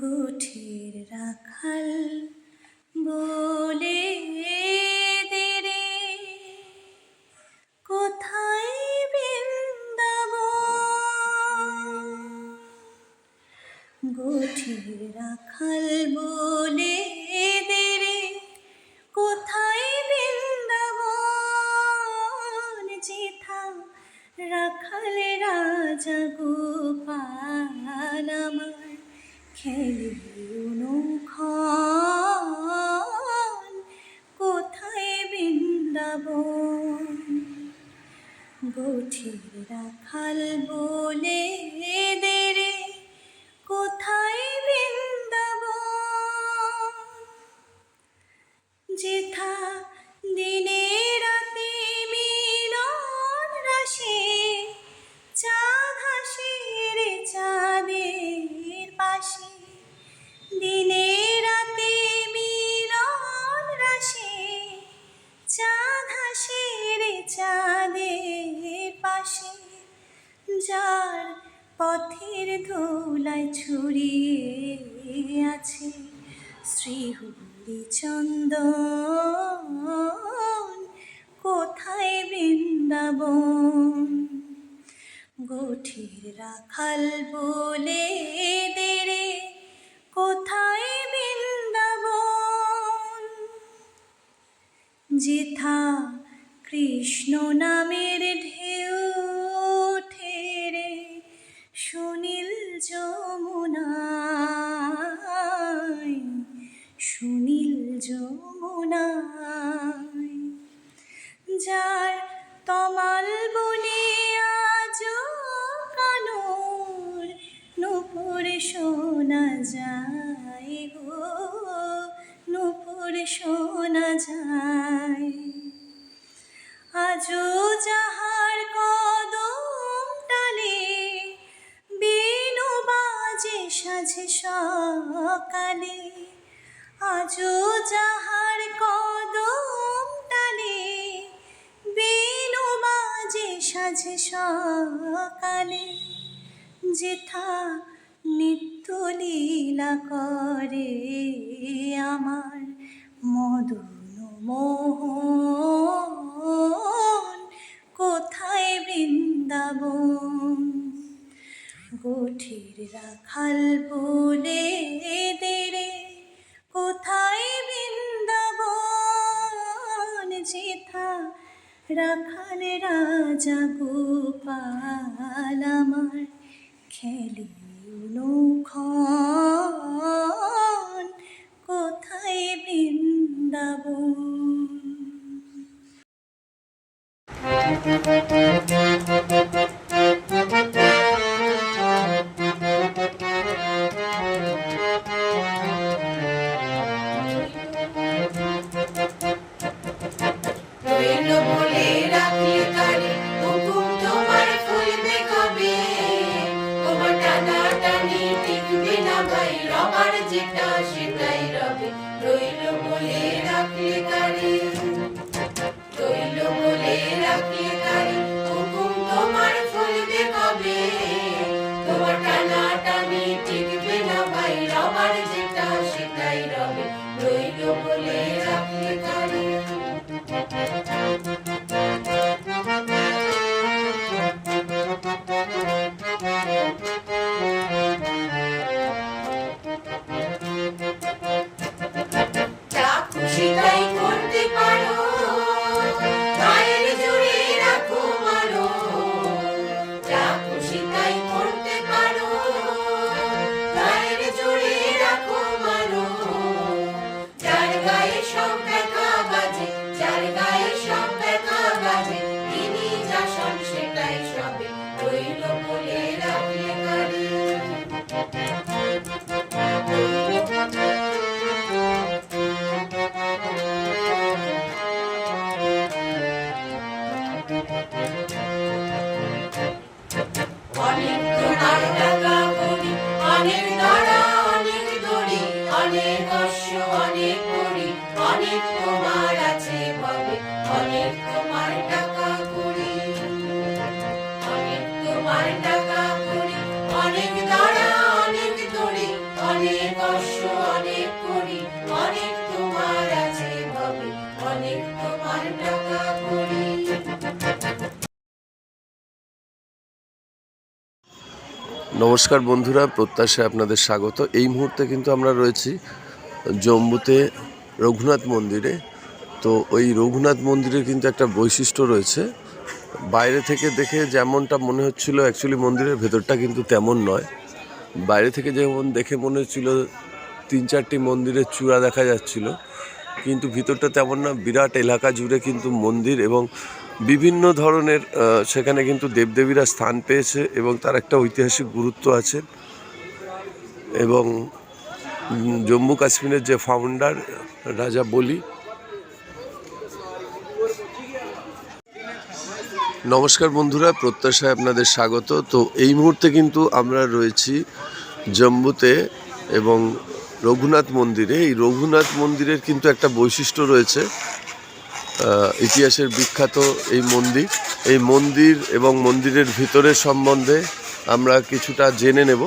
গোঠের রাখাল বলে দেরে কোথায় বৃন্দাবন। গোঠের রাখাল বলে দেরে কোথায় বৃন্দাবন। যেথা রাখাল রাজা গোপাল আমার খেলে অনুক্ষণ কোথায় বৃন্দাবন। গোঠের রাখাল বলে দেরে কোথায় বৃন্দাবন। যেথা দিনে রাতে মিলন রাশে চা ঘাসের চাঁদের পাশে। দিনে রাতে মিলন রাশে চা ঘাসের চাঁদের পাশে। যার পথের ধুলায় ছড়িয়ে আছে শ্রীহরিচন্দন কোথায় বৃন্দাবন। গোঠের রাখাল বলে দেরে কোথায় বৃন্দাবন। যেথা কৃষ্ণ নামের ঢেউ ঠেরে সুনীল যমুনায়, সুনীল যমুনায়। যার তমাল বনে আজ কানর নূপুর শোনা যায় গো, নূপুর শোনা যায়। আজও যাহার কদম ডালে বেণু বাজে সাঝে সকালে। আজও যাহার কদম ডালে বেণু বাজে সাঝে সকালে। যেথা নিত্য লীলা করে আমার মদন মোহন কোথায় বৃন্দাবন। গোঠের রাখাল বলে দেরে কোথায় বৃন্দাবন। যেথা রাখাল রাজা গোপাল আমার খেলে অনুক্ষণ কোথায় বৃন্দাবন। যেটা সেটাই রবে রইল বলে রাখলে কারে, রইল বলে রাখলে কারে হুকুম তোমার ফলবে কবে। তোমার টানা টানি টিকবে না ভাই রবার যেটা সেটাই রবে রইল বলে রাখলে কারে। সেটাই করতে পারো গায়ের জোরে রাখো মারো। যা খুশি তাই করতে পারো গায়ের জোরে রাখো মারো। যার গায়ে সব ব্যথা বাজে, যার গায়ে সব ব্যথা বাজে তিনি যা শোন সেটাই সবে রইল বলে রাখলে কারে। অনেক তোমার টাকা করি, অনেক দড়া অনেক দড়ি, অনেক অশ্ব অনেক করি, অনেক তোমার আছে ভাবে অনেক তোমার টাকা করি। অনেক তোমার টাকা করি, অনেক দড়া অনেক দড়ি, অনেক নমস্কার বন্ধুরা, প্রত্যাশায় আপনাদের স্বাগত। এই মুহূর্তে কিন্তু আমরা রয়েছি জম্মুতে রঘুনাথ মন্দিরে। তো ওই রঘুনাথ মন্দিরের কিন্তু একটা বৈশিষ্ট্য রয়েছে। বাইরে থেকে দেখে যেমনটা মনে হচ্ছিল, অ্যাকচুয়ালি মন্দিরের ভেতরটা কিন্তু তেমন নয়। বাইরে থেকে যেমন দেখে মনে হচ্ছিল 3-4টি মন্দিরের চূড়া দেখা যাচ্ছিল, কিন্তু ভিতরটা তেমন না। বিরাট এলাকা জুড়ে কিন্তু মন্দির এবং বিভিন্ন ধরনের সেখানে কিন্তু দেবদেবীরা স্থান পেয়েছে এবং তার একটা ঐতিহাসিক গুরুত্ব আছে। এবং জম্মু কাশ্মীরের যে ফাউন্ডার রাজা বলি। নমস্কার বন্ধুরা, প্রত্যাশায় আপনাদের স্বাগত। তো এই মুহূর্তে কিন্তু আমরা রয়েছি জম্মুতে এবং রঘুনাথ মন্দিরে। এই রঘুনাথ মন্দিরের কিন্তু একটা বৈশিষ্ট্য রয়েছে, ইতিহাসের বিখ্যাত এই মন্দির এবং মন্দিরের ভিতরের সম্বন্ধে আমরা কিছুটা জেনে নেব।